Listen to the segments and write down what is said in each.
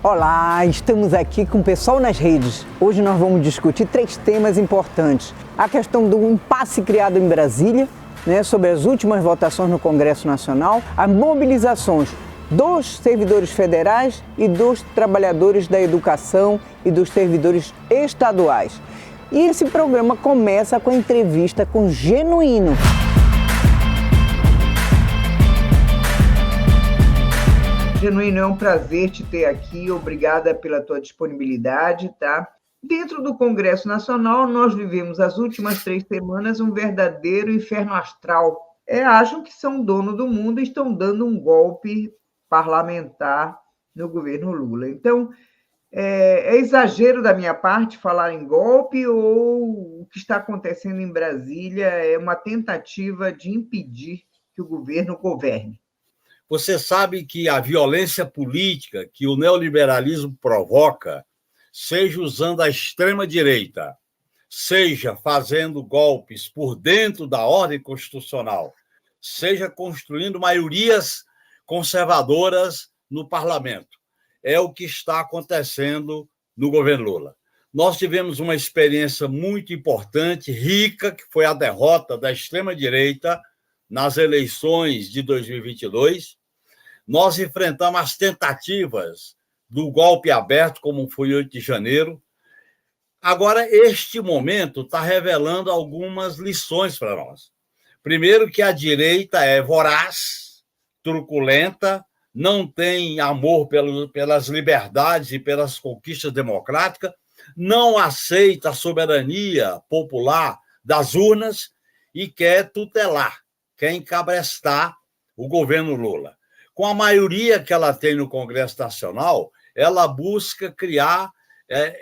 Olá, estamos aqui com o pessoal nas redes. Hoje nós vamos discutir 3 temas importantes. A questão do impasse criado em Brasília, sobre as últimas votações no Congresso Nacional, as mobilizações dos servidores federais e dos trabalhadores da educação e dos servidores estaduais. E esse programa começa com a entrevista com Genuíno. Genuíno, é um prazer te ter aqui, obrigada pela tua disponibilidade, tá? Dentro do Congresso Nacional, nós vivemos as últimas 3 semanas um verdadeiro inferno astral. Acham que são dono do mundo e estão dando um golpe parlamentar no governo Lula. Então, é exagero da minha parte falar em golpe ou o que está acontecendo em Brasília é uma tentativa de impedir que o governo governe? Você sabe que a violência política que o neoliberalismo provoca, seja usando a extrema-direita, seja fazendo golpes por dentro da ordem constitucional, seja construindo maiorias conservadoras no parlamento, é o que está acontecendo no governo Lula. Nós tivemos uma experiência muito importante, rica, que foi a derrota da extrema-direita nas eleições de 2022. Nós enfrentamos as tentativas do golpe aberto, como foi 8 de janeiro. Agora, este momento está revelando algumas lições para nós. Primeiro, que a direita é voraz, truculenta, não tem amor pelas liberdades e pelas conquistas democráticas, não aceita a soberania popular das urnas e quer tutelar, quer encabrestar o governo Lula. Com a maioria que ela tem no Congresso Nacional, ela busca criar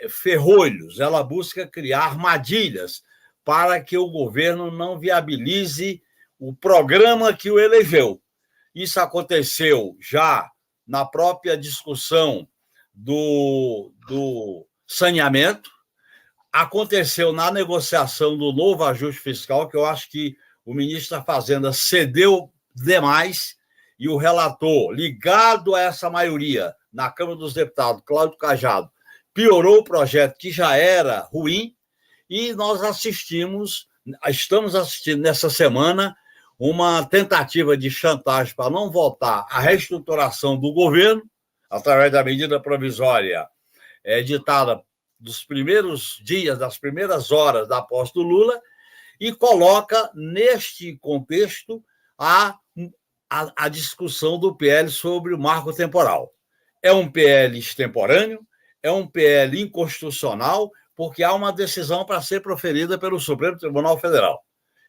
ferrolhos, ela busca criar armadilhas para que o governo não viabilize o programa que o elegeu. Isso aconteceu já na própria discussão do saneamento, aconteceu na negociação do novo ajuste fiscal, que eu acho que o ministro da Fazenda cedeu demais, e o relator, ligado a essa maioria na Câmara dos Deputados, Cláudio Cajado, piorou o projeto que já era ruim, e nós estamos assistindo nessa semana uma tentativa de chantagem para não votar a reestruturação do governo, através da medida provisória editada dos primeiros dias, das primeiras horas da posse do Lula, e coloca neste contexto a discussão do PL sobre o marco temporal. É um PL extemporâneo, é um PL inconstitucional, porque há uma decisão para ser proferida pelo Supremo Tribunal Federal.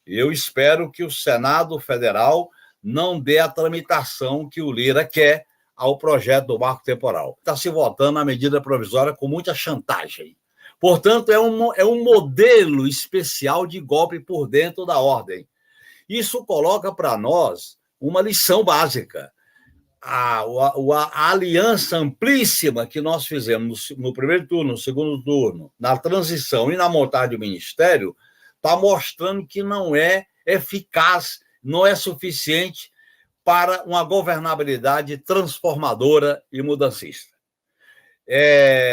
Eu espero que o Senado Federal não dê a tramitação que o Lira quer ao projeto do marco temporal. Está se votando a medida provisória com muita chantagem. Portanto, é um modelo especial de golpe por dentro da ordem. Isso coloca para nós uma lição básica. A aliança amplíssima que nós fizemos no primeiro turno, no segundo turno, na transição e na montagem do ministério, está mostrando que não é eficaz, não é suficiente para uma governabilidade transformadora e mudancista.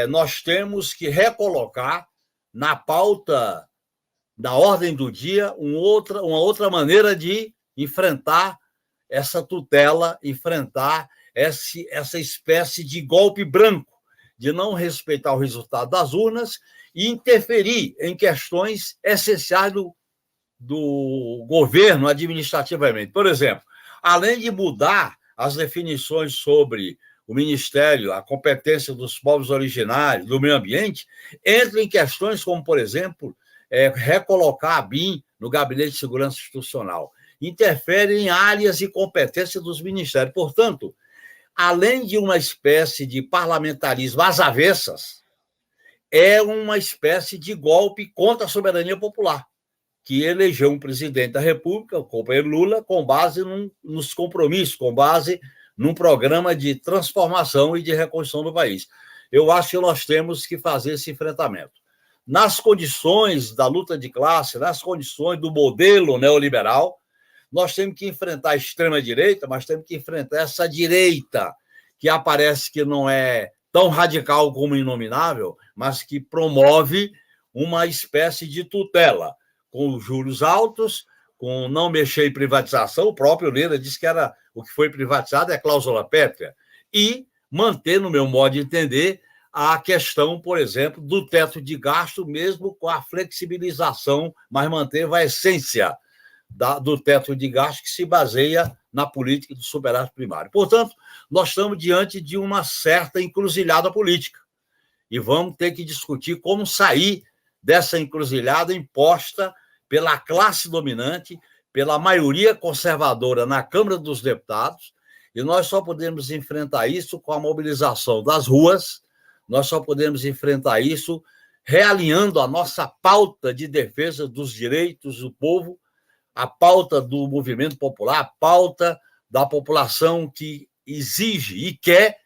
Nós temos que recolocar na pauta, na ordem do dia, uma outra maneira de enfrentar essa tutela, enfrentar essa espécie de golpe branco, de não respeitar o resultado das urnas e interferir em questões essenciais do governo administrativamente. Por exemplo, além de mudar as definições sobre o Ministério, a competência dos povos originários, do meio ambiente, entra em questões como, por exemplo, recolocar a BIM no Gabinete de Segurança Institucional. Interfere em áreas e competências dos ministérios. Portanto, além de uma espécie de parlamentarismo às avessas, é uma espécie de golpe contra a soberania popular, que elegeu um presidente da República, o companheiro Lula, com base nos compromissos, com base num programa de transformação e de reconstrução do país. Eu acho que nós temos que fazer esse enfrentamento. Nas condições da luta de classe, nas condições do modelo neoliberal, nós temos que enfrentar a extrema-direita, mas temos que enfrentar essa direita que aparece que não é tão radical como inominável, mas que promove uma espécie de tutela, com juros altos, com não mexer em privatização. O próprio Lira disse que era o que foi privatizado é cláusula pétrea, e manter, no meu modo de entender, a questão, por exemplo, do teto de gasto, mesmo com a flexibilização, mas manter a essência do teto de gasto, que se baseia na política do superávit primário. Portanto, nós estamos diante de uma certa encruzilhada política e vamos ter que discutir como sair dessa encruzilhada imposta pela classe dominante, pela maioria conservadora na Câmara dos Deputados, e nós só podemos enfrentar isso com a mobilização das ruas, nós só podemos enfrentar isso realinhando a nossa pauta de defesa dos direitos do povo, a pauta do movimento popular, a pauta da população que exige e quer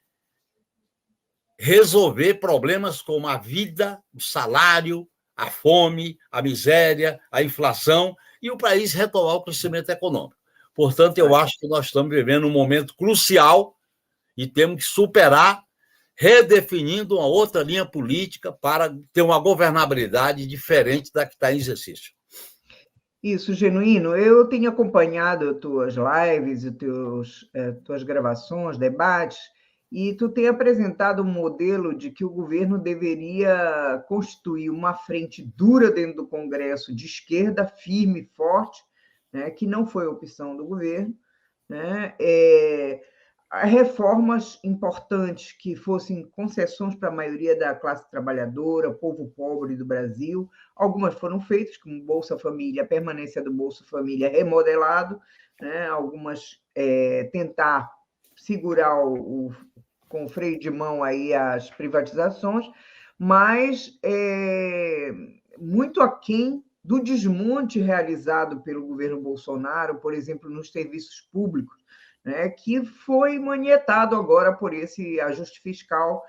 resolver problemas como a vida, o salário, a fome, a miséria, a inflação e o país retomar o crescimento econômico. Portanto, eu acho que nós estamos vivendo um momento crucial e temos que superar, redefinindo uma outra linha política para ter uma governabilidade diferente da que está em exercício. Isso, Genuíno. Eu tenho acompanhado tuas lives e tuas gravações, debates, e tu tem apresentado um modelo de que o governo deveria constituir uma frente dura dentro do Congresso, de esquerda, firme e forte, né, que não foi opção do governo, né, reformas importantes que fossem concessões para a maioria da classe trabalhadora, povo pobre do Brasil. Algumas foram feitas, como Bolsa Família, a permanência do Bolsa Família remodelado, né? Algumas tentar segurar com o freio de mão aí as privatizações, mas muito aquém do desmonte realizado pelo governo Bolsonaro, por exemplo, nos serviços públicos, né, que foi manietado agora por esse ajuste fiscal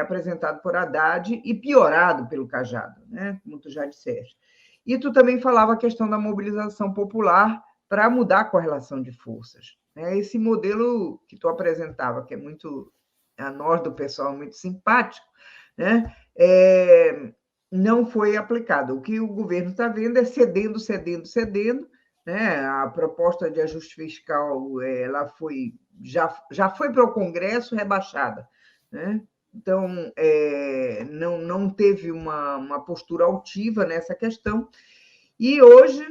apresentado por Haddad e piorado pelo Cajado, né, como tu já disseste. E tu também falava a questão da mobilização popular para mudar a correlação de forças. Né? Esse modelo que tu apresentava, que é muito, a nós do pessoal, muito simpático, né, não foi aplicado. O que o governo está vendo é cedendo, né? A proposta de ajuste fiscal ela já foi para o Congresso rebaixada, né? Então, não teve uma postura altiva nessa questão. E hoje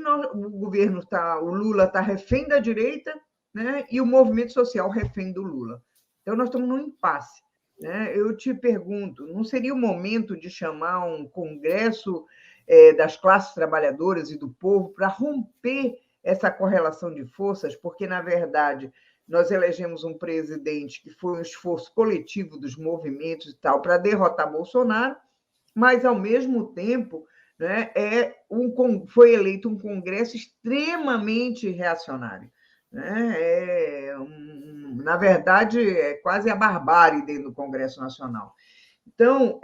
o Lula está refém da direita, né? E o movimento social refém do Lula. Então, nós estamos num impasse. Né? Eu te pergunto, não seria o momento de chamar um congresso das classes trabalhadoras e do povo para romper essa correlação de forças? Porque, na verdade, nós elegemos um presidente que foi um esforço coletivo dos movimentos e tal para derrotar Bolsonaro, mas, ao mesmo tempo, né, foi eleito um congresso extremamente reacionário. Né? Na verdade, é quase a barbárie dentro do Congresso Nacional. Então,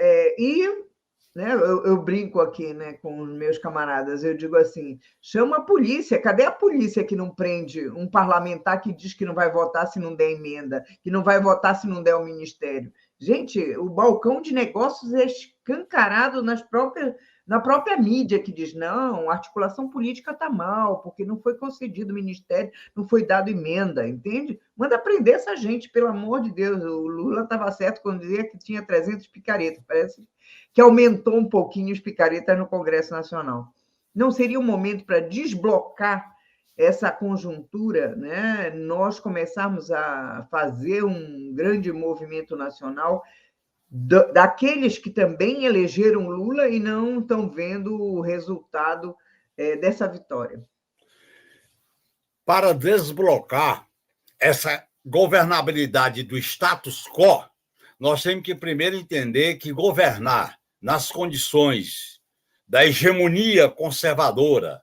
né, eu brinco aqui, né, com os meus camaradas, eu digo assim, chama a polícia, cadê a polícia que não prende um parlamentar que diz que não vai votar se não der emenda, que não vai votar se não der o ministério? Gente, o balcão de negócios é escancarado na própria mídia, que diz, não, a articulação política está mal, porque não foi concedido o ministério, não foi dado emenda, entende? Manda prender essa gente, pelo amor de Deus. O Lula estava certo quando dizia que tinha 300 picaretas, parece que aumentou um pouquinho os picaretas no Congresso Nacional. Não seria um momento para desblocar essa conjuntura, né? Nós começarmos a fazer um grande movimento nacional daqueles que também elegeram Lula e não estão vendo o resultado dessa vitória? Para desblocar essa governabilidade do status quo, nós temos que primeiro entender que governar nas condições da hegemonia conservadora,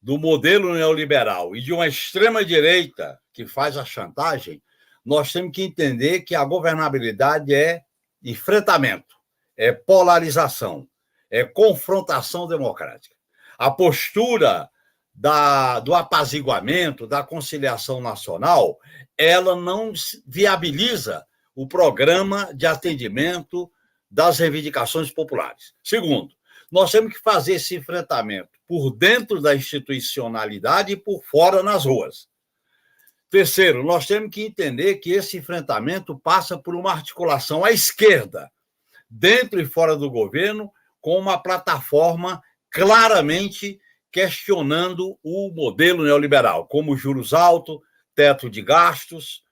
do modelo neoliberal e de uma extrema-direita que faz a chantagem, nós temos que entender que a governabilidade é enfrentamento, é polarização, é confrontação democrática. A postura do apaziguamento, da conciliação nacional, ela não viabiliza o programa de atendimento das reivindicações populares. Segundo, nós temos que fazer esse enfrentamento por dentro da institucionalidade e por fora nas ruas. Terceiro, nós temos que entender que esse enfrentamento passa por uma articulação à esquerda, dentro e fora do governo, com uma plataforma claramente questionando o modelo neoliberal, como juros altos, teto de gastos,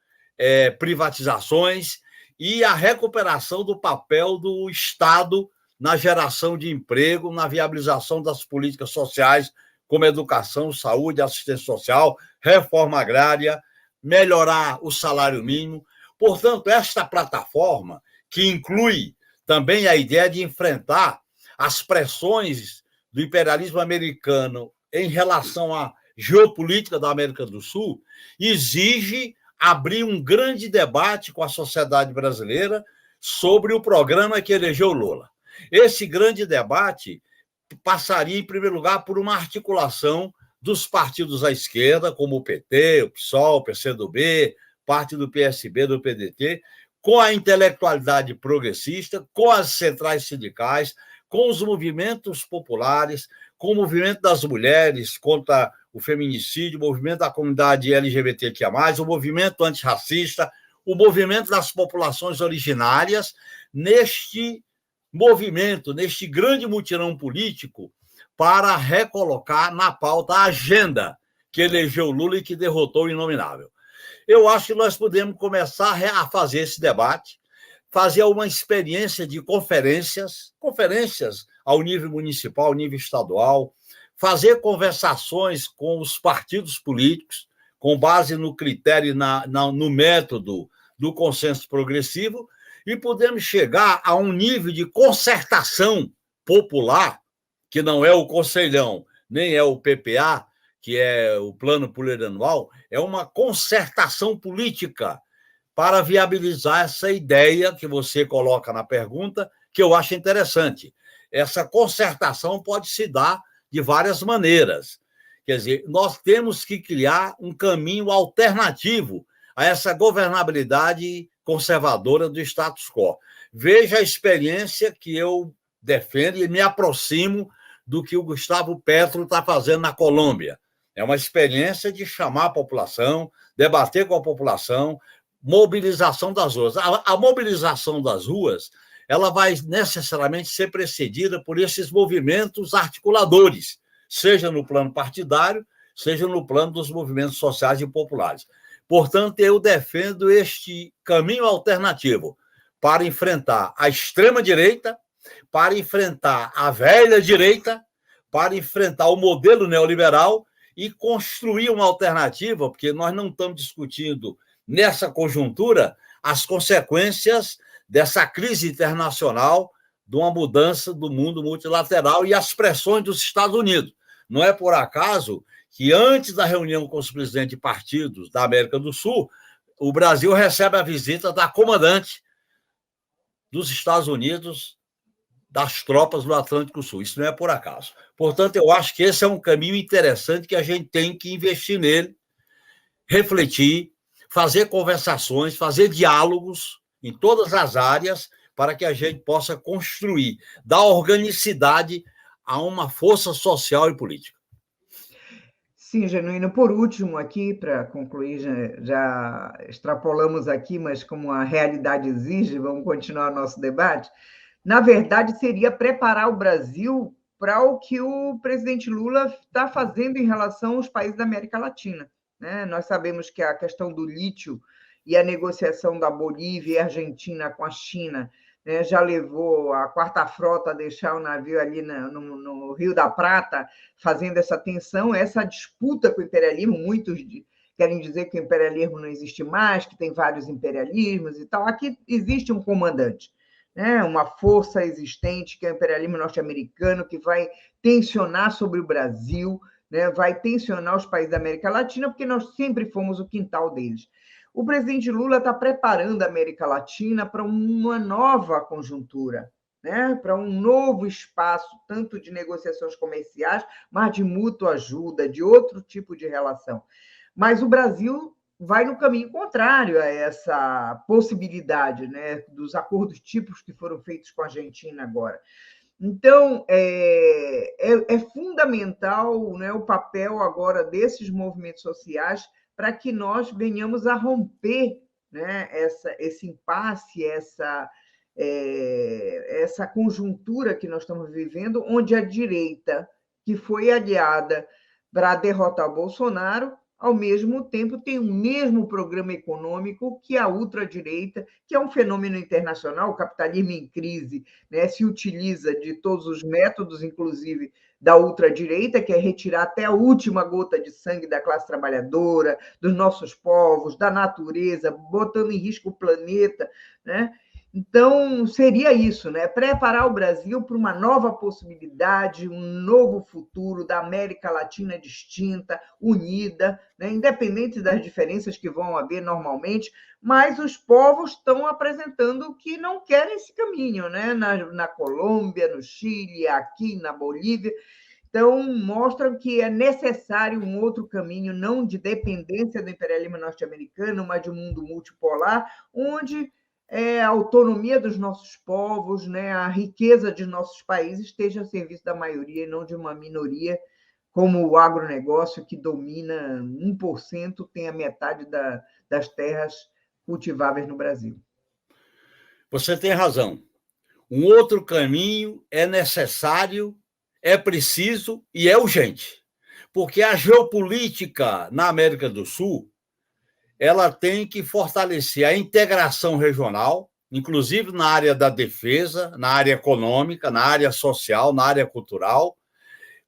privatizações e a recuperação do papel do Estado na geração de emprego, na viabilização das políticas sociais, como educação, saúde, assistência social, reforma agrária, melhorar o salário mínimo. Portanto, esta plataforma, que inclui também a ideia de enfrentar as pressões do imperialismo americano em relação à geopolítica da América do Sul, exige abrir um grande debate com a sociedade brasileira sobre o programa que elegeu Lula. Esse grande debate passaria, em primeiro lugar, por uma articulação dos partidos à esquerda, como o PT, o PSOL, o PCdoB, parte do PSB, do PDT, com a intelectualidade progressista, com as centrais sindicais, com os movimentos populares, com o movimento das mulheres contra o feminicídio, o movimento da comunidade LGBTQIA+, o movimento antirracista, o movimento das populações originárias, neste movimento, neste grande mutirão político, para recolocar na pauta a agenda que elegeu Lula e que derrotou o inominável. Eu acho que nós podemos começar a fazer esse debate, fazer uma experiência de conferências ao nível municipal, ao nível estadual, fazer conversações com os partidos políticos, com base no critério e no método do consenso progressivo, e podemos chegar a um nível de concertação popular, que não é o Conselhão, nem é o PPA, que é o Plano Plurianual, é uma concertação política para viabilizar essa ideia que você coloca na pergunta, que eu acho interessante. Essa concertação pode se dar de várias maneiras. Quer dizer, nós temos que criar um caminho alternativo a essa governabilidade conservadora do status quo. Veja a experiência que eu defendo e me aproximo do que o Gustavo Petro está fazendo na Colômbia. É uma experiência de chamar a população, debater com a população, mobilização das ruas. A mobilização das ruas, ela vai necessariamente ser precedida por esses movimentos articuladores, seja no plano partidário, seja no plano dos movimentos sociais e populares. Portanto, eu defendo este caminho alternativo para enfrentar a extrema-direita, para enfrentar a velha direita, para enfrentar o modelo neoliberal e construir uma alternativa, porque nós não estamos discutindo, nessa conjuntura, as consequências dessa crise internacional, de uma mudança do mundo multilateral e as pressões dos Estados Unidos. Não é por acaso que, antes da reunião com os presidentes de partidos da América do Sul, o Brasil recebe a visita da comandante dos Estados Unidos, das tropas do Atlântico Sul. Isso não é por acaso. Portanto, eu acho que esse é um caminho interessante que a gente tem que investir nele, refletir, fazer conversações, fazer diálogos em todas as áreas para que a gente possa construir, dar organicidade a uma força social e política. Sim, Genuíno. Por último, aqui, para concluir, já extrapolamos aqui, mas como a realidade exige, vamos continuar nosso debate. Na verdade, seria preparar o Brasil para o que o presidente Lula está fazendo em relação aos países da América Latina, né? Nós sabemos que a questão do lítio e a negociação da Bolívia e Argentina com a China, né, já levou a quarta frota a deixar o navio ali no Rio da Prata, fazendo essa tensão, essa disputa com o imperialismo. Muitos querem dizer que o imperialismo não existe mais, que tem vários imperialismos e tal. Aqui existe um comandante, né, uma força existente, que é o imperialismo norte-americano, que vai tensionar sobre o Brasil, né, vai tensionar os países da América Latina, porque nós sempre fomos o quintal deles. O presidente Lula está preparando a América Latina para uma nova conjuntura, né? Para um novo espaço, tanto de negociações comerciais, mas de mútua ajuda, de outro tipo de relação. Mas o Brasil vai no caminho contrário a essa possibilidade, né, dos acordos tipos que foram feitos com a Argentina agora. Então, é fundamental, né, o papel agora desses movimentos sociais para que nós venhamos a romper, né, esse impasse, essa conjuntura que nós estamos vivendo, onde a direita, que foi aliada para derrotar o Bolsonaro, ao mesmo tempo tem o mesmo programa econômico que a ultradireita, que é um fenômeno internacional, o capitalismo em crise, né, se utiliza de todos os métodos, inclusive da ultradireita, que é retirar até a última gota de sangue da classe trabalhadora, dos nossos povos, da natureza, botando em risco o planeta, né? Então, seria isso, né? Preparar o Brasil para uma nova possibilidade, um novo futuro da América Latina distinta, unida, né? Independente das diferenças que vão haver normalmente, mas os povos estão apresentando que não querem esse caminho, né? Na Colômbia, no Chile, aqui na Bolívia. Então, mostram que é necessário um outro caminho, não de dependência do imperialismo norte-americano, mas de um mundo multipolar, onde a autonomia dos nossos povos, né, a riqueza de nossos países esteja a serviço da maioria e não de uma minoria, como o agronegócio, que domina 1%, tem a metade das terras cultiváveis no Brasil. Você tem razão. Um outro caminho é necessário, é preciso e é urgente, porque a geopolítica na América do Sul ela tem que fortalecer a integração regional, inclusive na área da defesa, na área econômica, na área social, na área cultural,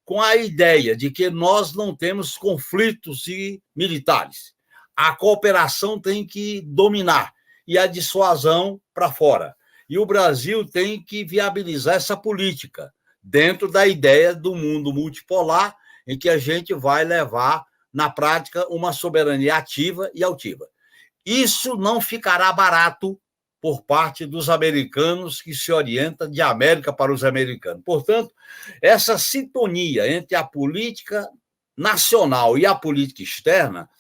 com a ideia de que nós não temos conflitos militares. A cooperação tem que dominar e a dissuasão para fora. E o Brasil tem que viabilizar essa política dentro da ideia do mundo multipolar, em que a gente vai levar na prática, uma soberania ativa e altiva. Isso não ficará barato por parte dos americanos que se orientam de América para os americanos. Portanto, essa sintonia entre a política nacional e a política externa,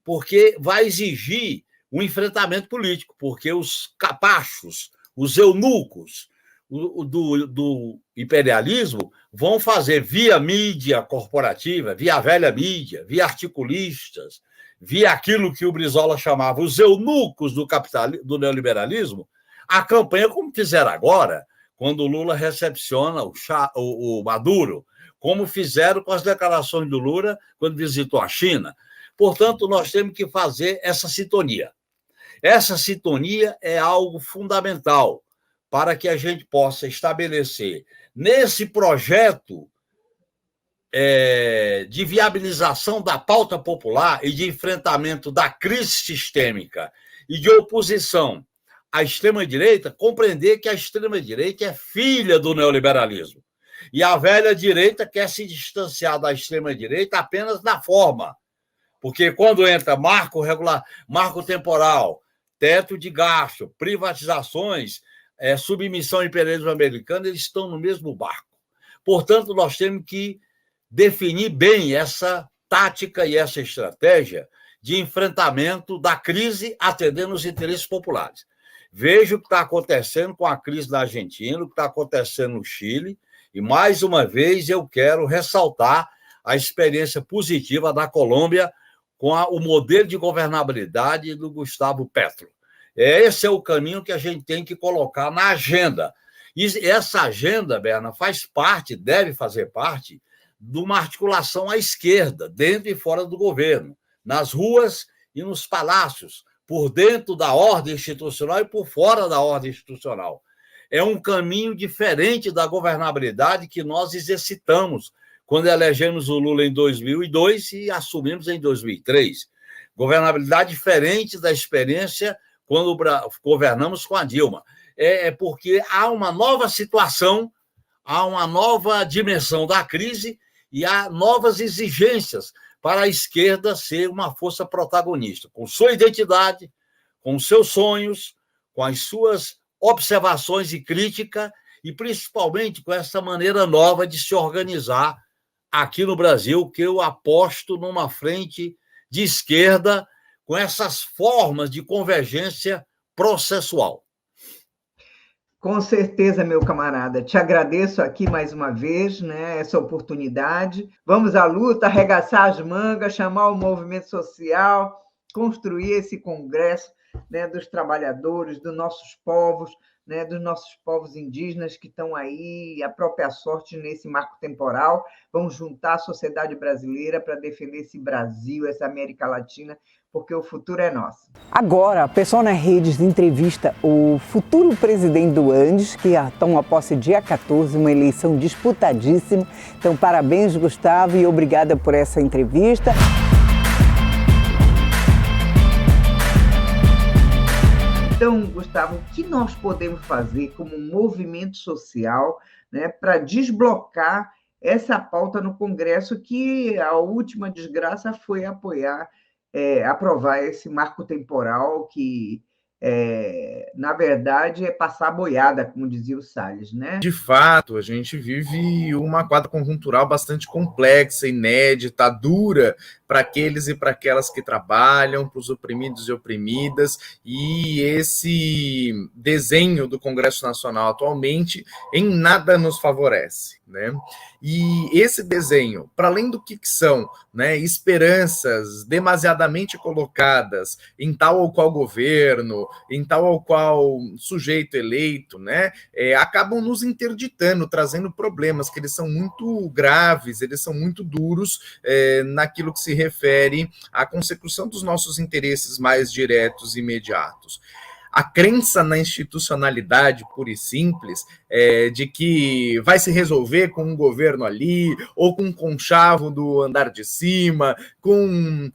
porque vai exigir um enfrentamento político, porque os capachos, os eunucos do imperialismo vão fazer via mídia corporativa, via velha mídia, via articulistas, via aquilo que o Brizola chamava os eunucos do neoliberalismo, a campanha como fizeram agora, quando o Lula recepciona o Maduro, como fizeram com as declarações do Lula quando visitou a China. Portanto, nós temos que fazer essa sintonia. Essa sintonia é algo fundamental para que a gente possa estabelecer nesse projeto de viabilização da pauta popular e de enfrentamento da crise sistêmica e de oposição à extrema-direita, compreender que a extrema-direita é filha do neoliberalismo. E a velha direita quer se distanciar da extrema-direita apenas na forma. Porque quando entra marco temporal, teto de gasto, privatizações, submissão ao imperialismo americano, eles estão no mesmo barco. Portanto, nós temos que definir bem essa tática e essa estratégia de enfrentamento da crise atendendo os interesses populares. Veja o que está acontecendo com a crise na Argentina, o que está acontecendo no Chile, e, mais uma vez, eu quero ressaltar a experiência positiva da Colômbia com o modelo de governabilidade do Gustavo Petro. Esse é o caminho que a gente tem que colocar na agenda. E essa agenda, Berna, deve fazer parte de uma articulação à esquerda, dentro e fora do governo, nas ruas e nos palácios, por dentro da ordem institucional e por fora da ordem institucional. É um caminho diferente da governabilidade que nós exercitamos quando elegemos o Lula em 2002 e assumimos em 2003. Governabilidade diferente da experiência quando governamos com a Dilma. É porque há uma nova situação, há uma nova dimensão da crise e há novas exigências para a esquerda ser uma força protagonista, com sua identidade, com seus sonhos, com as suas observações e crítica, e principalmente com essa maneira nova de se organizar aqui no Brasil, que eu aposto numa frente de esquerda com essas formas de convergência processual. Com certeza, meu camarada. Te agradeço aqui mais uma vez, né, essa oportunidade. Vamos à luta, arregaçar as mangas, chamar o movimento social, construir esse congresso, né, dos trabalhadores, dos nossos povos, né, dos nossos povos indígenas que estão aí à própria sorte nesse marco temporal. Vamos juntar a sociedade brasileira para defender esse Brasil, essa América Latina, porque o futuro é nosso. Agora, a Pessoal na Redes entrevista o futuro presidente do Andes, que toma posse dia 14, uma eleição disputadíssima. Então, parabéns, Gustavo, e obrigada por essa entrevista. Então, Gustavo, o que nós podemos fazer como movimento social, né, para desblocar essa pauta no Congresso, que a última desgraça foi aprovar esse marco temporal que, na verdade, é passar a boiada, como dizia o Salles, né? De fato, a gente vive uma quadra conjuntural bastante complexa, inédita, dura para aqueles e para aquelas que trabalham, para os oprimidos e oprimidas, e esse desenho do Congresso Nacional atualmente em nada nos favorece, né? E esse desenho, para além do que são, né, esperanças demasiadamente colocadas em tal ou qual governo, em tal ou qual sujeito eleito, né, acabam nos interditando, trazendo problemas que eles são muito graves, eles são muito duros naquilo que se refere à consecução dos nossos interesses mais diretos e imediatos. A crença na institucionalidade pura e simples, de que vai se resolver com um governo ali, ou com um conchavo do andar de cima, com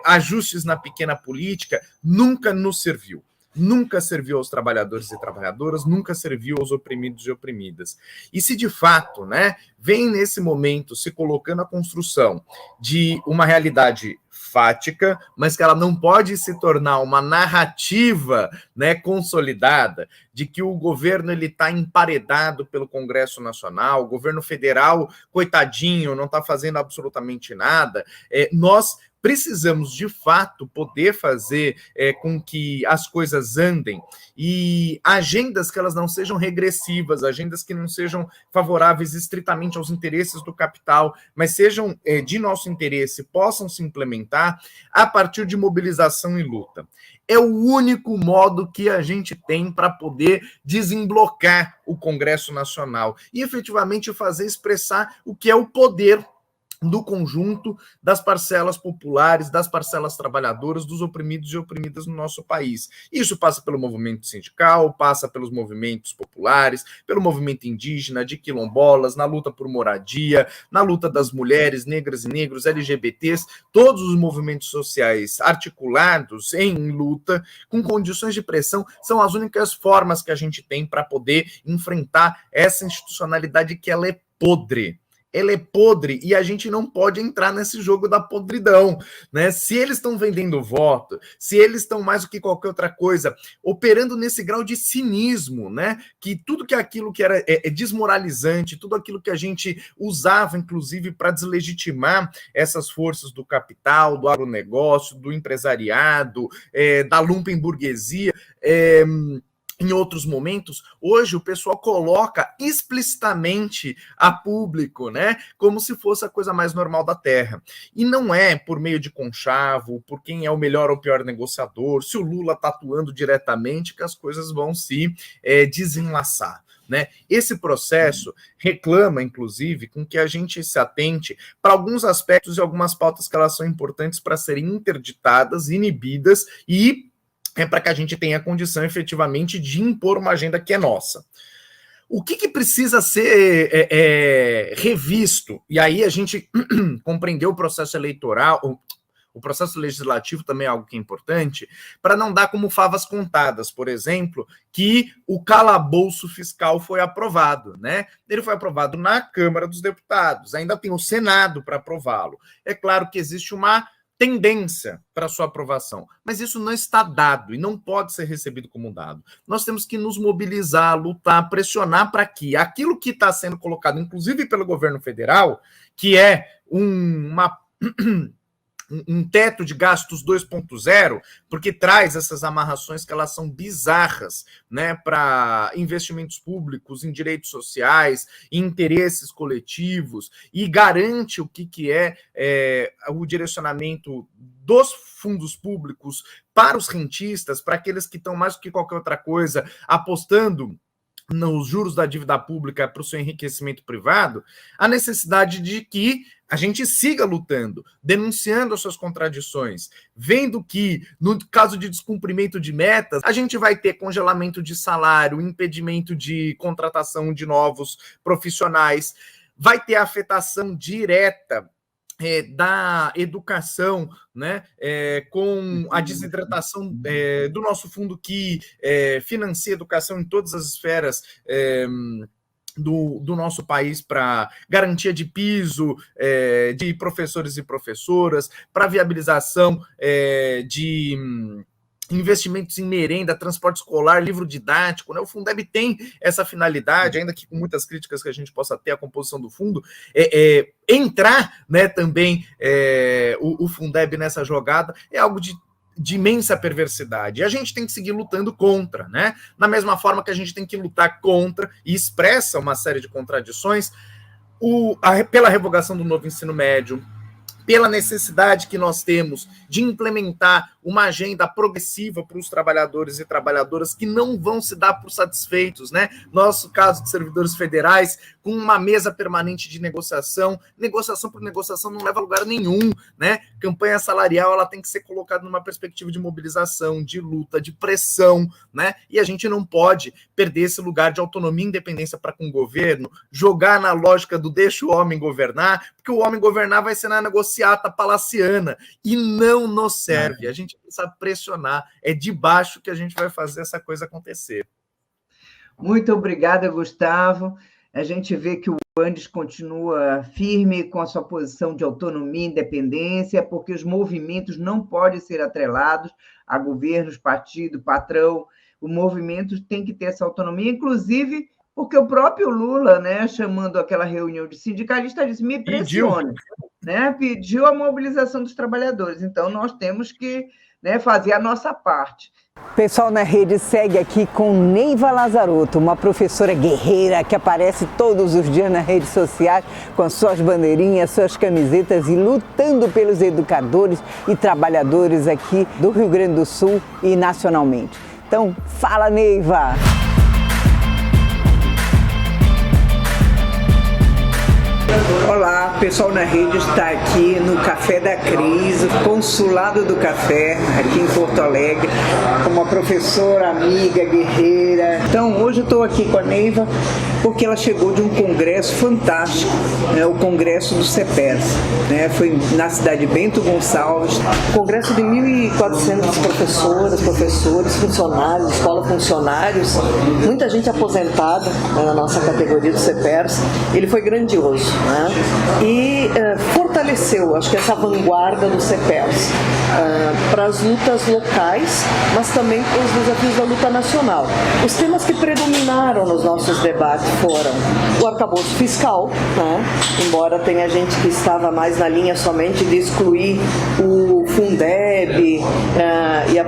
ajustes na pequena política, nunca nos serviu. Nunca serviu aos trabalhadores e trabalhadoras, nunca serviu aos oprimidos e oprimidas. E se de fato, né, vem nesse momento se colocando a construção de uma realidade fática, mas que ela não pode se tornar uma narrativa, né, consolidada, de que o governo está emparedado pelo Congresso Nacional, o governo federal, coitadinho, não está fazendo absolutamente nada, nós precisamos, de fato, poder fazer com que as coisas andem, e agendas que elas não sejam regressivas, agendas que não sejam favoráveis estritamente aos interesses do capital, mas sejam de nosso interesse, possam se implementar a partir de mobilização e luta. É o único modo que a gente tem para poder desemblocar o Congresso Nacional e efetivamente fazer expressar o que é o poder do conjunto das parcelas populares, das parcelas trabalhadoras, dos oprimidos e oprimidas no nosso país. Isso passa pelo movimento sindical, passa pelos movimentos populares, pelo movimento indígena, de quilombolas, na luta por moradia, na luta das mulheres, negras e negros, LGBTs, todos os movimentos sociais articulados em luta, com condições de pressão, são as únicas formas que a gente tem para poder enfrentar essa institucionalidade que ela é podre. Ela é podre e a gente não pode entrar nesse jogo da podridão, né? Se eles estão vendendo voto, se eles estão mais do que qualquer outra coisa, operando nesse grau de cinismo, né? Que tudo que aquilo que era desmoralizante, tudo aquilo que a gente usava, inclusive, para deslegitimar essas forças do capital, do agronegócio, do empresariado, da lumpenburguesia, em outros momentos, hoje o pessoal coloca explicitamente a público, né, como se fosse a coisa mais normal da Terra. E não é por meio de conchavo, por quem é o melhor ou pior negociador, se o Lula está atuando diretamente, que as coisas vão se desenlaçar. Né? Esse processo reclama, inclusive, com que a gente se atente para alguns aspectos e algumas pautas que elas são importantes para serem interditadas, inibidas e para que a gente tenha condição, efetivamente, de impor uma agenda que é nossa. O que precisa ser revisto? E aí a gente compreendeu o processo eleitoral, o processo legislativo também é algo que é importante, para não dar como favas contadas, por exemplo, que o calabouço fiscal foi aprovado, né? Ele foi aprovado na Câmara dos Deputados, ainda tem o Senado para aprová-lo. É claro que existe uma tendência para sua aprovação, mas isso não está dado e não pode ser recebido como dado. Nós temos que nos mobilizar, lutar, pressionar para que aquilo que está sendo colocado, inclusive pelo governo federal, que é um teto de gastos 2.0, porque traz essas amarrações que elas são bizarras, né, para investimentos públicos em direitos sociais, em interesses coletivos, e garante o que é o direcionamento dos fundos públicos para os rentistas, para aqueles que estão mais do que qualquer outra coisa apostando nos juros da dívida pública para o seu enriquecimento privado, a necessidade de que a gente siga lutando, denunciando as suas contradições, vendo que, no caso de descumprimento de metas, a gente vai ter congelamento de salário, impedimento de contratação de novos profissionais, vai ter afetação direta da educação, né, com a desidratação do nosso fundo que financia a educação em todas as esferas do nosso país, para garantia de piso de professores e professoras, para viabilização de investimentos em merenda, transporte escolar, livro didático, né? O Fundeb tem essa finalidade, ainda que com muitas críticas que a gente possa ter à composição do fundo, entrar, né, também o Fundeb nessa jogada é algo de imensa perversidade. E a gente tem que seguir lutando contra, né? Na mesma forma que a gente tem que lutar contra, e expressa uma série de contradições, pela revogação do novo ensino médio, pela necessidade que nós temos de implementar uma agenda progressiva para os trabalhadores e trabalhadoras que não vão se dar por satisfeitos, né? Nosso caso de servidores federais, com uma mesa permanente de negociação por negociação não leva a lugar nenhum, né? Campanha salarial, ela tem que ser colocada numa perspectiva de mobilização, de luta, de pressão, né? E a gente não pode perder esse lugar de autonomia e independência para com o governo, jogar na lógica do deixa o homem governar, porque o homem governar vai ser na negociata palaciana, e não nos serve. A gente precisa pressionar, é de baixo que a gente vai fazer essa coisa acontecer. Muito obrigada, Gustavo. A gente vê que o Andes continua firme com a sua posição de autonomia e independência, porque os movimentos não podem ser atrelados a governos, partido, patrão. O movimento tem que ter essa autonomia, inclusive porque o próprio Lula, né, chamando aquela reunião de sindicalistas, disse: me pressione, né, pediu a mobilização dos trabalhadores. Então, nós temos que, né, fazer a nossa parte. O pessoal na rede segue aqui com Neiva Lazarotto, uma professora guerreira que aparece todos os dias nas redes sociais com as suas bandeirinhas, suas camisetas e lutando pelos educadores e trabalhadores aqui do Rio Grande do Sul e nacionalmente. Então, fala, Neiva! Olá, pessoal na rede está aqui no Café da Cris, Consulado do Café, aqui em Porto Alegre, com uma professora, amiga, guerreira. Então, hoje eu estou aqui com a Neiva porque ela chegou de um congresso fantástico, né, o Congresso do CEPERS, né, foi na cidade de Bento Gonçalves. Congresso de 1.400 professoras, professores, funcionários, escola funcionários, muita gente aposentada, né, na nossa categoria do CEPERS. Ele foi grandioso, né? E fortaleceu, acho que essa vanguarda do CEPERS para as lutas locais, mas também para os desafios da luta nacional. Os temas que predominaram nos nossos debates foram o arcabouço fiscal, né? Embora tenha gente que estava mais na linha somente de excluir o Fundeb e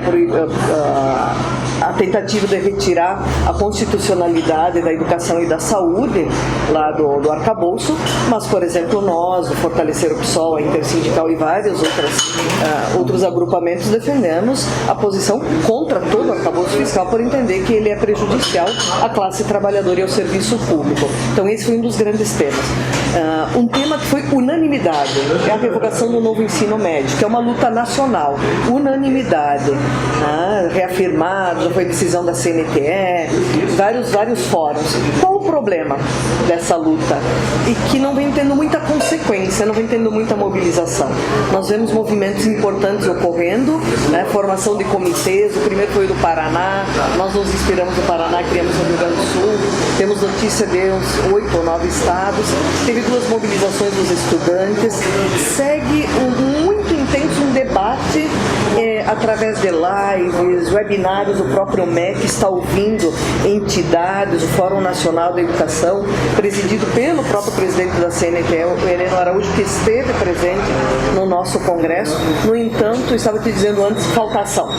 a tentativa de retirar a constitucionalidade da educação e da saúde lá do arcabouço, mas, por exemplo, nós, o Fortalecer o PSOL, a Intersindical e vários outros agrupamentos defendemos a posição contra todo o arcabouço fiscal por entender que ele é prejudicial à classe trabalhadora e ao serviço público. Então, esse foi um dos grandes temas. Um tema que foi unanimidade, é a revogação do novo ensino médio, que é uma luta nacional. Unanimidade, reafirmado, já foi decisão da CNTE, vários fóruns. Qual o problema dessa luta? E que não vem tendo muita consequência, não vem tendo muita mobilização. Nós vemos movimentos importantes ocorrendo, né? Formação de comitês, o primeiro foi do Paraná, nós nos inspiramos no Paraná, criamos no Rio Grande do Sul, temos notícia de uns 8 ou 9 estados, teve 2 mobilizações dos estudantes, segue muito temos um debate através de lives, webinários, o próprio MEC está ouvindo entidades, o Fórum Nacional da Educação, presidido pelo próprio presidente da CNTE, o Heleno Araújo, que esteve presente no nosso congresso. No entanto, eu estava te dizendo antes, falta ação,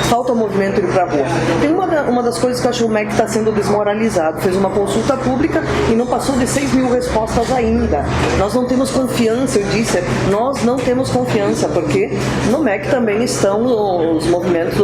falta o movimento ir para a rua. Tem uma das coisas que eu acho que o MEC está sendo desmoralizado, fez uma consulta pública e não passou de 6 mil respostas ainda. Nós não temos confiança, eu disse, nós não temos confiança, porque no MEC também estão os movimentos,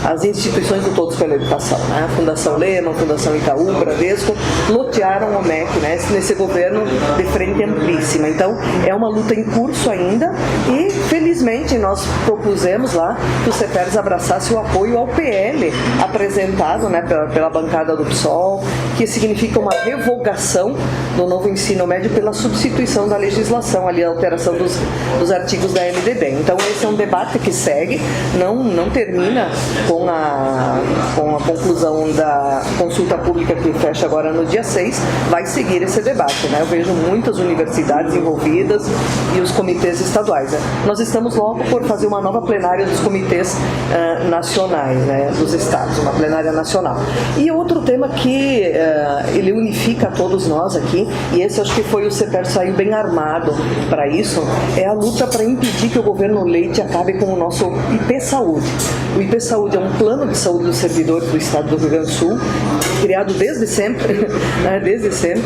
as instituições do Todos pela Educação, né? A Fundação Lema, a Fundação Itaú, Bradesco, lotearam o MEC, né? Nesse governo de frente amplíssima. Então, é uma luta em curso ainda e, felizmente, nós propusemos lá que o CEPERS abraçasse o apoio ao PL apresentado, né, pela bancada do PSOL, que significa uma revogação do novo ensino médio pela substituição da legislação, ali a alteração dos artigos da LDB. Então, esse é um debate que segue, não termina com a conclusão da consulta pública que fecha agora no dia 6, vai seguir esse debate, né? Eu vejo muitas universidades envolvidas e os comitês estaduais, né? Nós estamos logo por fazer uma nova plenária dos comitês nacionais, né, dos estados, uma plenária nacional. E outro tema que ele unifica todos nós aqui, e esse acho que foi o CEPER saiu bem armado para isso, é a luta para impedir que o governo Leite acabe com o nosso IP Saúde. O IP Saúde é um plano de saúde dos servidores do estado do Rio Grande do Sul, criado desde sempre, né, desde sempre.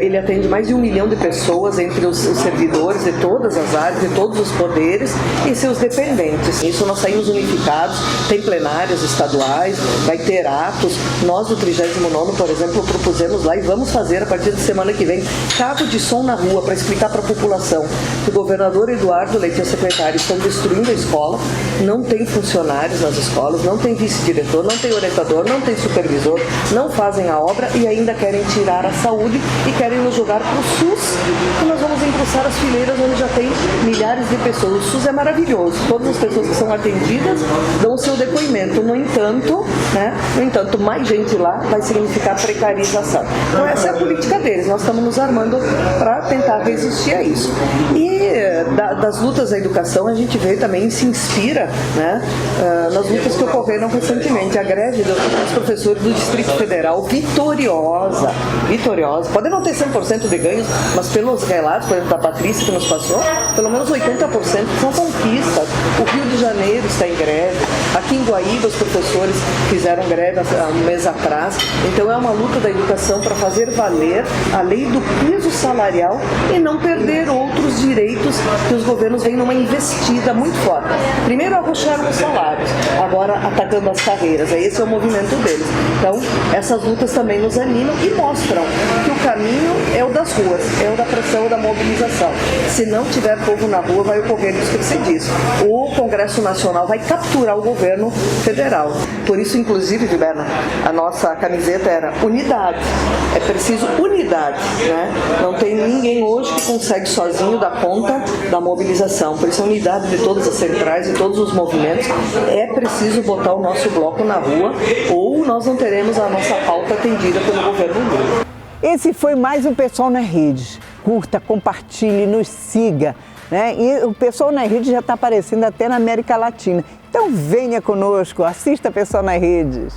Ele atende mais de 1 milhão de pessoas entre os servidores de todas as áreas, de todos os poderes e seus dependentes. Isso nós saímos unificados, tem plenárias estaduais, vai ter atos. Nós do 39º, por exemplo, propusemos lá e vamos fazer a partir de semana que vem cabo de som na rua para explicar para a população que o governador Eduardo Leite e a secretária estão destruindo a escola, não tem funcionários nas escolas, não tem vice-diretor, não tem orientador, não tem supervisor, não fazem a obra e ainda querem tirar a saúde e querem nos jogar para o SUS, e nós vamos engrossar as fileiras onde já tem milhares de pessoas. O SUS é maravilhoso, todas as pessoas que são atendidas dão o seu depoimento. No entanto, mais gente lá vai significar precarização. Então essa é a política deles, nós estamos nos armando para tentar resistir a isso. E das lutas da educação a gente vê também, se inspira, né, nas lutas que ocorreram recentemente. A greve dos professores do Distrito Federal, vitoriosa, pode não ter 100% de ganhos, mas pelos relatos, por exemplo, da Patrícia que nos passou, pelo menos 80% são conquistas. O Rio de Janeiro está em greve, aqui em Guaíba os professores fizeram greve há um mês atrás. Então é uma luta da educação para fazer valer a lei do piso salarial e não perder outros direitos que os governos vêm numa investida muito forte. Primeiro arrocharam os salários, agora atacando as carreiras. Esse é o movimento deles. Então essas lutas também nos animam e mostram que o caminho é o das ruas, é o da pressão, da mobilização. Se não tiver povo na rua, vai ocorrer isso que você diz. O Congresso Nacional vai capturar o governo federal. Por isso, inclusive, Gilberto, a nossa camiseta era unidade. É preciso unidade, né? Não tem ninguém hoje que consegue sozinho dar conta da mobilização. Por isso, a unidade de todas as centrais e todos os movimentos. É preciso botar o nosso bloco na rua ou nós não teremos a nossa pauta atendida pelo governo Lula. Esse foi mais um Pessoal na Rede. Curta, compartilhe, nos siga, né? E o Pessoal na Rede já está aparecendo até na América Latina. Então venha conosco, assista Pessoal nas Redes.